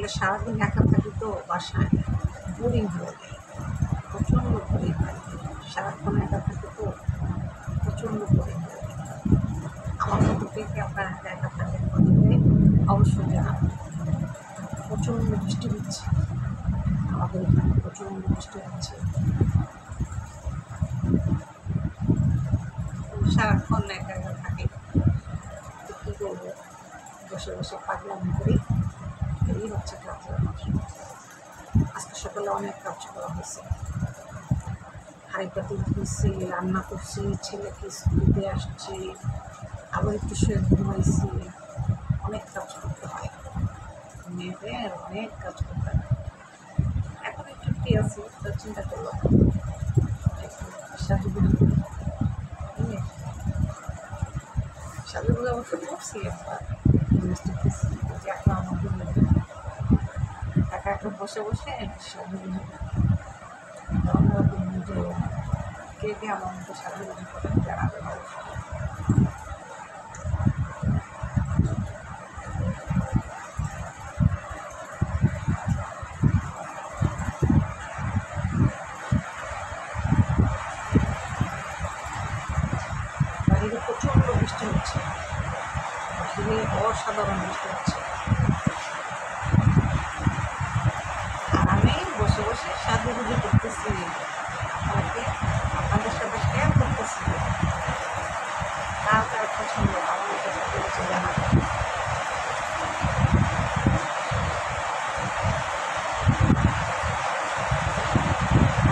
আসলে সারাদিন একা থাকি তো বাসায়, বোরিং হয়ে যায়, প্রচণ্ড বোরিং হয়। সারাক্ষণ একা থাকি তো প্রচণ্ড বোরিং হয়ে যায়। আমার মতো কে কে আপনারা একা থাকেন বলতে অবশ্যই জানাবেন। প্রচণ্ড বৃষ্টি হচ্ছে, আমাদের এখানে প্রচণ্ড বৃষ্টি হচ্ছে। সারাক্ষণ একা একা থাকি, তো কী করবো, বসে বসে পাগলামি করি, এই হচ্ছে কাজ আমার। আজকে সকালে অনেক কাজ করা হয়েছে, হাঁড়ি পাতিল ধুয়েছি, রান্না করছি, ছেলেকে স্কুলে আসছি, আবার একটু শুয়ে ঘুমাইছি। অনেক কাজ করতে হয়, মেয়েদের অনেক কাজ করতে হয়। এখন একটু ফ্রি আছি, তো চিন্তা করলাম একটু সাজুগুজু করি। সাজুগুজু অবশ্য করছি একবার, এখন আমার জন্য একা একা বসে বসে সাজুগুজু অন্যরকম যে কে কে আমার মতো সাজুগুজু করে জানাবেন অবশ্যই। বাহিরে প্রচণ্ড বৃষ্টি হচ্ছে, বাহিরে অসাধারণ বৃষ্টি হচ্ছে, আর আমি বসে বসে সাজুগুজু করতেছি, আপনাকে আপনাদের সাথে শেয়ার করতেছি। কার কার পছন্দ আমার মতো সাজুগুজু জানাবেন।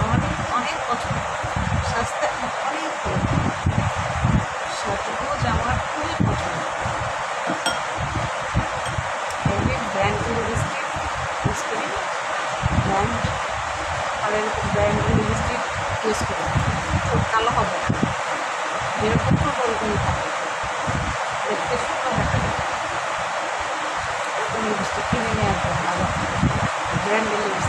আমাদের অনেক পছন্দ, স্বাস্থ্যের অনেক ভালো, সাজুগুজ আমার খুবই পছন্দ। অনেক ব্র্যান্ডের লিপস্টিক ইউজ করি, ব্র্যান্ড আর এরকম ব্র্যান্ডের লিপস্টিক ইউজ করি, খুব কালো হবে না, যেরকম করবো ওরকমই থাকে, দেখতে সুন্দর দেখা যায়। এরকম লিপস্টিক কিনে নিয়ে আসবেন, ভালো ব্র্যান্ডের লিপস্টিক।